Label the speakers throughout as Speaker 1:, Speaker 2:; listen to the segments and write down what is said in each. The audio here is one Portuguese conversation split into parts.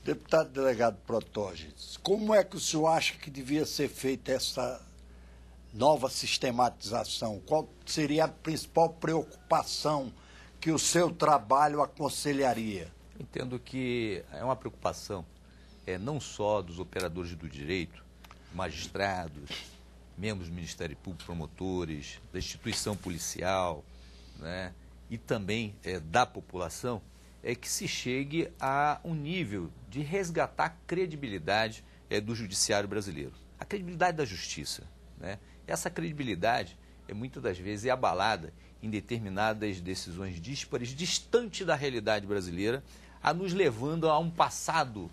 Speaker 1: Deputado delegado Protógenes, como é que o senhor acha que devia ser feita essa nova sistematização? Qual seria a principal preocupação que o seu trabalho aconselharia?
Speaker 2: Entendo que é uma preocupação não só dos operadores do direito, magistrados, membros do Ministério Público, promotores, da instituição policial, né, e também da população, é que se chegue a um nível de resgatar a credibilidade do judiciário brasileiro, a credibilidade da justiça, né? Essa credibilidade muitas das vezes é abalada em determinadas decisões díspares, distante da realidade brasileira, a nos levando a um passado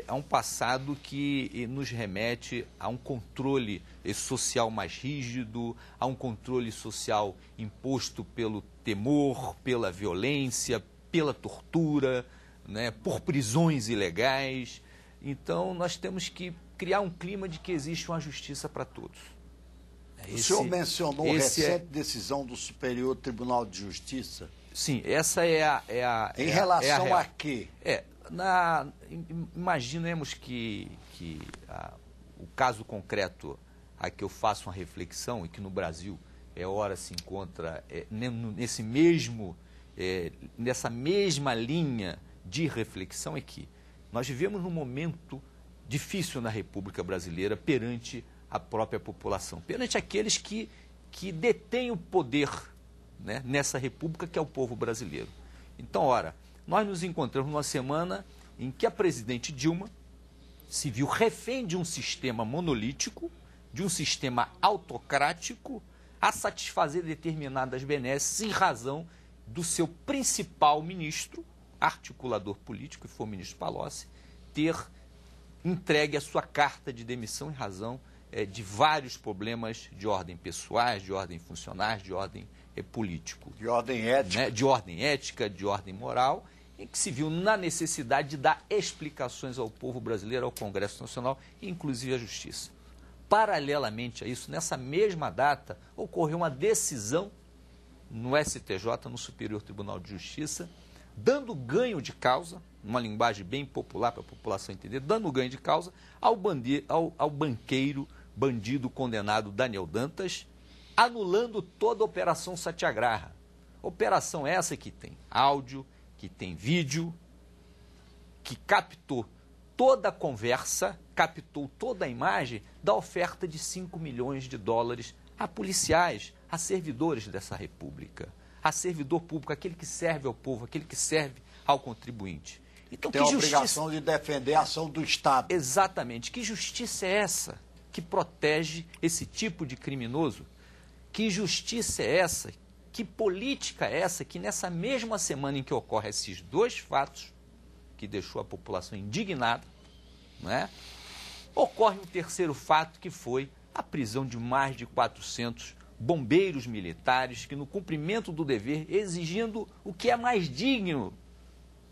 Speaker 2: a um passado que nos remete a um controle social mais rígido, a um controle social imposto pelo temor, pela violência, pela tortura, né, por prisões ilegais. Então, nós temos que criar um clima de que existe uma justiça para todos.
Speaker 1: O senhor mencionou a recente decisão do Superior Tribunal de Justiça.
Speaker 2: Sim, essa é a
Speaker 1: em relação a quê?
Speaker 2: Imaginemos que o caso concreto a que eu faço uma reflexão e que no Brasil ora se encontra nessa mesma linha de reflexão é que nós vivemos num momento difícil na República Brasileira perante a própria população, perante aqueles que detêm o poder, né, nessa república que é o povo brasileiro. Então, nós nos encontramos numa semana em que a presidente Dilma se viu refém de um sistema monolítico, de um sistema autocrático, a satisfazer determinadas benesses em razão do seu principal ministro, articulador político, que foi o ministro Palocci, ter entregue a sua carta de demissão em razão de vários problemas de ordem pessoais, de ordem funcionais, de ordem político.
Speaker 1: De ordem ética.
Speaker 2: Né? De ordem ética, de ordem moral, em que se viu na necessidade de dar explicações ao povo brasileiro, ao Congresso Nacional e inclusive à Justiça. Paralelamente a isso, nessa mesma data, ocorreu uma decisão no STJ, no Superior Tribunal de Justiça, dando ganho de causa, numa linguagem bem popular para a população entender, dando ganho de causa ao banqueiro, bandido condenado Daniel Dantas, anulando toda a Operação Satyagraha. Operação essa que tem áudio, que tem vídeo, que captou toda a conversa, captou toda a imagem da oferta de 5 milhões de dólares a policiais, a servidores dessa república, a servidor público, aquele que serve ao povo, aquele que serve ao contribuinte. Então,
Speaker 1: tem a obrigação de defender a ação do Estado.
Speaker 2: Exatamente. Que justiça é essa que protege esse tipo de criminoso? Que justiça é essa? Que política é essa que nessa mesma semana em que ocorrem esses dois fatos, que deixou a população indignada, né, ocorre um terceiro fato que foi a prisão de mais de 400 bombeiros militares que no cumprimento do dever, exigindo o que é mais digno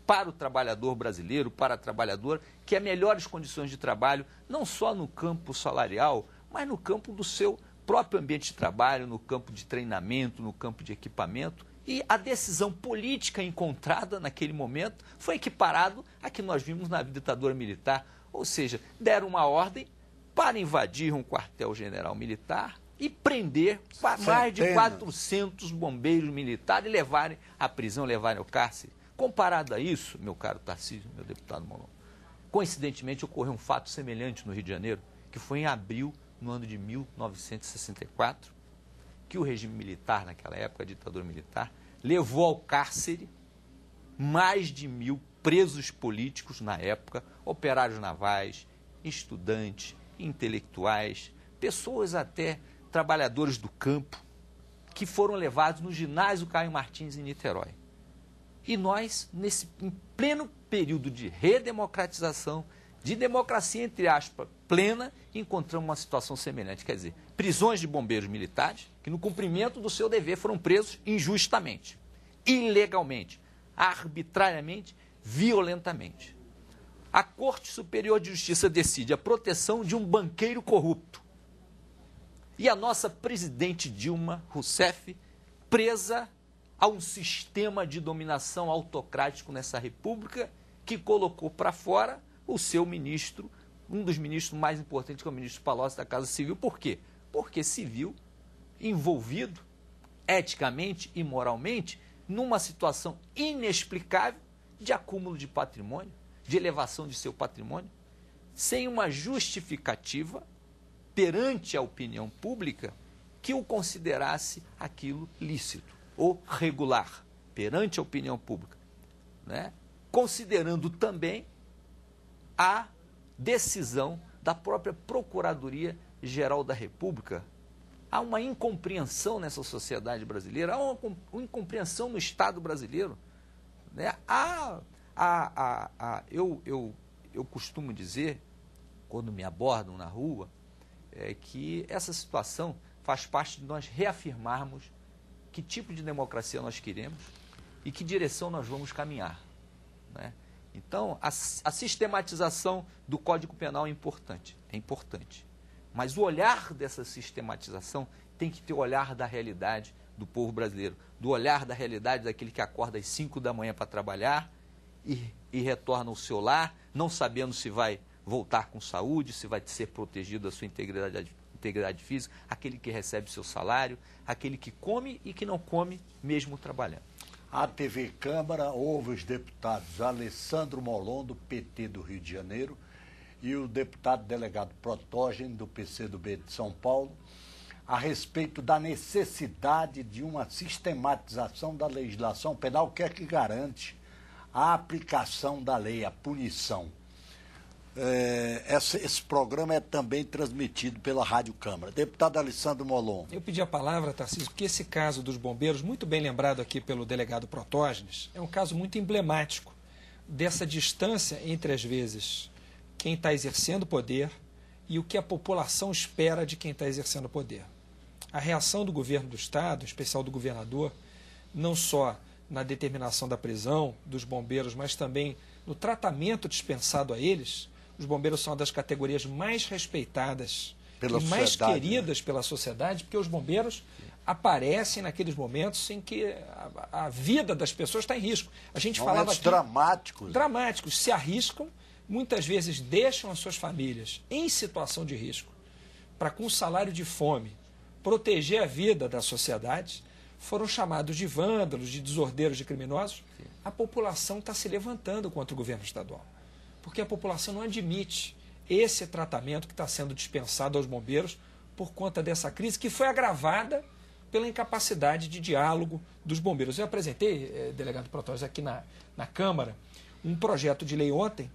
Speaker 2: para o trabalhador brasileiro, para a trabalhadora, que é melhores condições de trabalho, não só no campo salarial, mas no campo do seu próprio ambiente de trabalho, no campo de treinamento, no campo de equipamento. E a decisão política encontrada naquele momento foi equiparado a que nós vimos na ditadura militar, ou seja, deram uma ordem para invadir um quartel-general militar e prender mais de 400 bombeiros militares e levarem à prisão, levarem ao cárcere. Comparado a isso, meu caro Tarcísio, meu deputado Molon, coincidentemente ocorreu um fato semelhante no Rio de Janeiro, que foi em abril, no ano de 1964, que o regime militar, naquela época, a ditadura militar, levou ao cárcere mais de 1.000 presos políticos na época, operários navais, estudantes, intelectuais, pessoas até trabalhadores do campo, que foram levados no ginásio Caio Martins em Niterói. E nós, em pleno período de redemocratização, de democracia, entre aspas, plena, encontramos uma situação semelhante. Quer dizer, prisões de bombeiros militares, que no cumprimento do seu dever foram presos injustamente, ilegalmente, arbitrariamente, violentamente. A Corte Superior de Justiça decide a proteção de um banqueiro corrupto. E a nossa presidente Dilma Rousseff, presa a um sistema de dominação autocrático nessa república que colocou para fora o seu ministro, um dos ministros mais importantes, que é o ministro Palocci da Casa Civil. Por quê? Porque se viu envolvido, eticamente e moralmente, numa situação inexplicável de acúmulo de patrimônio, de elevação de seu patrimônio, sem uma justificativa perante a opinião pública que o considerasse aquilo lícito ou regular perante a opinião pública, né? Considerando também a decisão da própria Procuradoria-Geral da República. Há uma incompreensão nessa sociedade brasileira, há uma incompreensão no Estado brasileiro, né? Eu costumo dizer, quando me abordam na rua, que essa situação faz parte de nós reafirmarmos que tipo de democracia nós queremos e que direção nós vamos caminhar, né? Então, a sistematização do Código Penal é importante, mas o olhar dessa sistematização tem que ter o olhar da realidade do povo brasileiro, do olhar da realidade daquele que acorda às 5 da manhã para trabalhar e retorna ao seu lar, não sabendo se vai voltar com saúde, se vai ser protegido a sua integridade física, aquele que recebe seu salário, aquele que come e que não come mesmo trabalhando.
Speaker 1: A TV Câmara ouve os deputados Alessandro Molon, do PT do Rio de Janeiro, e o deputado delegado Protógenes, do PCdoB de São Paulo, a respeito da necessidade de uma sistematização da legislação penal, que é que garante a aplicação da lei, a punição. Esse programa é também transmitido pela Rádio Câmara. Deputado Alessandro Molon.
Speaker 3: Eu pedi a palavra, Tarcísio, porque esse caso dos bombeiros, muito bem lembrado aqui pelo delegado Protógenes, é um caso muito emblemático dessa distância entre, às vezes, quem está exercendo poder e o que a população espera de quem está exercendo poder. A reação do governo do Estado, em especial do governador, não só na determinação da prisão dos bombeiros, mas também no tratamento dispensado a eles. Os bombeiros são uma das categorias mais respeitadas e mais queridas, né, pela sociedade, porque os bombeiros aparecem naqueles momentos em que a vida das pessoas está em risco. A gente falava aqui, dramáticos, se arriscam, muitas vezes deixam as suas famílias em situação de risco para, com salário de fome, proteger a vida da sociedade. Foram chamados de vândalos, de desordeiros, de criminosos. A população está se levantando contra o governo estadual, porque a população não admite esse tratamento que está sendo dispensado aos bombeiros por conta dessa crise, que foi agravada pela incapacidade de diálogo dos bombeiros. Eu apresentei, delegado Protógenes, aqui na Câmara, um projeto de lei ontem,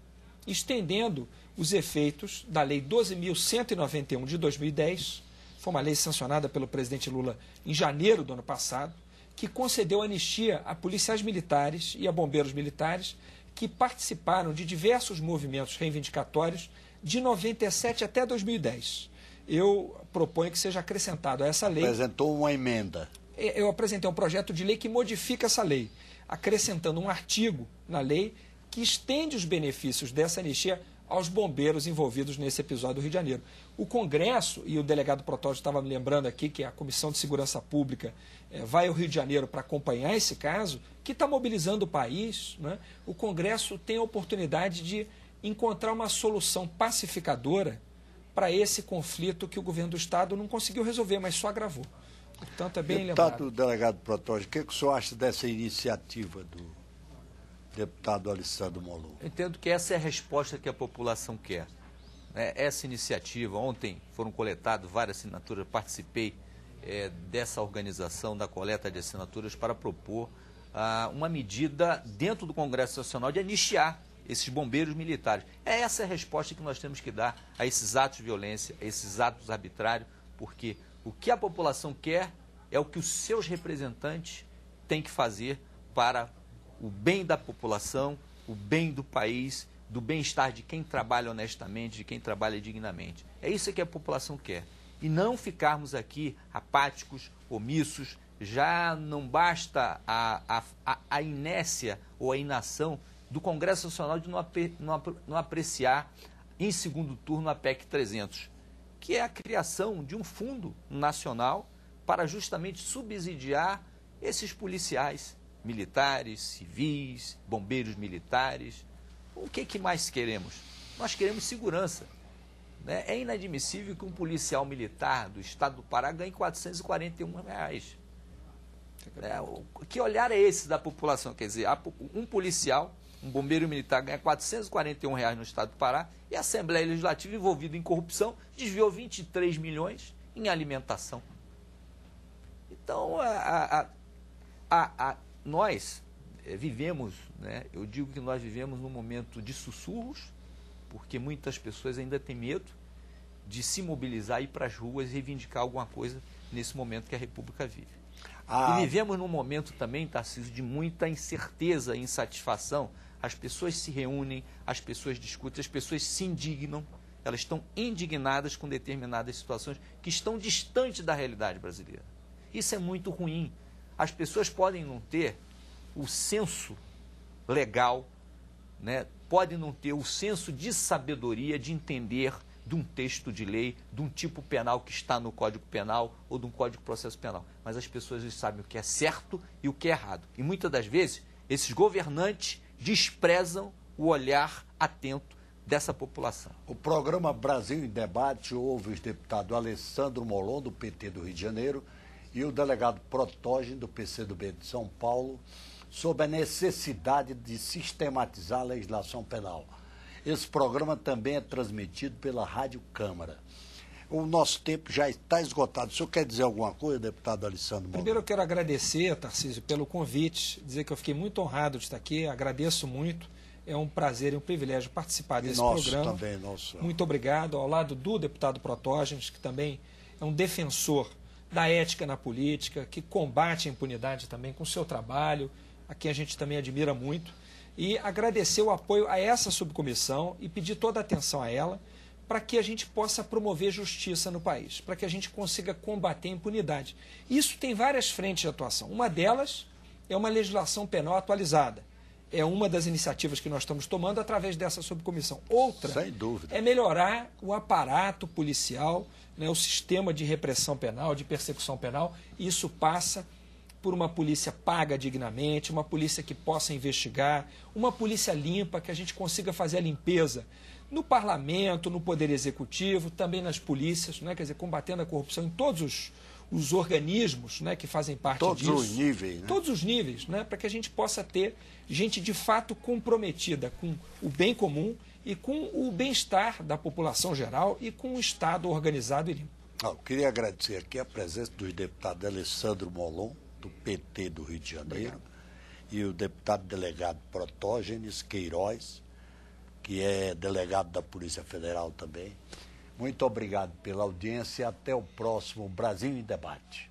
Speaker 3: estendendo os efeitos da Lei 12.191 de 2010, foi uma lei sancionada pelo presidente Lula em janeiro do ano passado, que concedeu anistia a policiais militares e a bombeiros militares que participaram de diversos movimentos reivindicatórios de 97 até 2010. Eu proponho que seja acrescentado a essa lei...
Speaker 1: Apresentou uma emenda.
Speaker 3: Eu apresentei um projeto de lei que modifica essa lei, acrescentando um artigo na lei que estende os benefícios dessa anistia aos bombeiros envolvidos nesse episódio do Rio de Janeiro. O Congresso, e o delegado Protógenes estava me lembrando aqui que a Comissão de Segurança Pública vai ao Rio de Janeiro para acompanhar esse caso, que está mobilizando o país, né? O Congresso tem a oportunidade de encontrar uma solução pacificadora para esse conflito que o governo do Estado não conseguiu resolver, mas só agravou. Portanto, é bem lembrado.
Speaker 1: Deputado delegado Protógenes, o que o senhor acha dessa iniciativa do deputado Alessandro Molon?
Speaker 2: Eu entendo que essa é a resposta que a população quer. Essa iniciativa, ontem foram coletadas várias assinaturas, participei dessa organização da coleta de assinaturas para propor uma medida dentro do Congresso Nacional de anistiar esses bombeiros militares. Essa é a resposta que nós temos que dar a esses atos de violência, a esses atos arbitrários, porque o que a população quer é o que os seus representantes têm que fazer para o bem da população, o bem do país, do bem-estar de quem trabalha honestamente, de quem trabalha dignamente. É isso que a população quer. E não ficarmos aqui apáticos, omissos. Já não basta a inércia ou a inação do Congresso Nacional de não apreciar em segundo turno a PEC 300, que é a criação de um fundo nacional para justamente subsidiar esses policiais militares, civis, bombeiros militares, O que mais queremos? Nós queremos segurança. Né? É inadmissível que um policial militar do estado do Pará ganhe R$441. Que olhar é esse da população? Quer dizer, um policial, um bombeiro militar ganha R$441 no estado do Pará e a Assembleia Legislativa, envolvida em corrupção, desviou 23 milhões em alimentação. Então, nós vivemos, né, eu digo que nós vivemos num momento de sussurros, porque muitas pessoas ainda têm medo de se mobilizar, ir para as ruas e reivindicar alguma coisa nesse momento que a República vive. E vivemos num momento também, Tarcísio, de muita incerteza e insatisfação. As pessoas se reúnem, as pessoas discutem, as pessoas se indignam, elas estão indignadas com determinadas situações que estão distantes da realidade brasileira. Isso é muito ruim. As pessoas podem não ter o senso legal, né? Podem não ter o senso de sabedoria de entender de um texto de lei, de um tipo penal que está no Código Penal ou de um Código de Processo Penal. Mas as pessoas sabem o que é certo e o que é errado. E muitas das vezes, esses governantes desprezam o olhar atento dessa população.
Speaker 1: O programa Brasil em Debate ouve os deputados Alessandro Molon, do PT do Rio de Janeiro, e o delegado Protógenes, do PCdoB de São Paulo, sobre a necessidade de sistematizar a legislação penal. Esse programa também é transmitido pela Rádio Câmara. O nosso tempo já está esgotado. O senhor quer dizer alguma coisa, deputado Alessandro Molon?
Speaker 3: Primeiro eu quero agradecer, Tarcísio, pelo convite, dizer que eu fiquei muito honrado de estar aqui, agradeço muito. É um prazer e um privilégio participar desse programa.
Speaker 1: Também, nosso.
Speaker 3: Muito obrigado. Ao lado do deputado Protógenes, que também é um defensor da ética na política, que combate a impunidade também com o seu trabalho, a quem a gente também admira muito. E agradecer o apoio a essa subcomissão e pedir toda a atenção a ela para que a gente possa promover justiça no país, para que a gente consiga combater a impunidade. Isso tem várias frentes de atuação. Uma delas é uma legislação penal atualizada. É uma das iniciativas que nós estamos tomando através dessa subcomissão. Outra
Speaker 1: Sem dúvida.
Speaker 3: É melhorar o aparato policial, né, o sistema de repressão penal, de persecução penal. Isso passa por uma polícia paga dignamente, uma polícia que possa investigar, uma polícia limpa, que a gente consiga fazer a limpeza no parlamento, no poder executivo, também nas polícias, né, quer dizer, combatendo a corrupção em todos os organismos, né, que fazem parte disso.
Speaker 1: Todos os níveis. Né?
Speaker 3: Todos os níveis, né, para que a gente possa ter gente de fato comprometida com o bem comum e com o bem-estar da população geral e com o Estado organizado e limpo.
Speaker 1: Eu queria agradecer aqui a presença dos deputados Alessandro Molon, do PT do Rio de Janeiro, e o deputado delegado Protógenes Queiroz, que é delegado da Polícia Federal também. Muito obrigado pela audiência e até o próximo Brasil em Debate.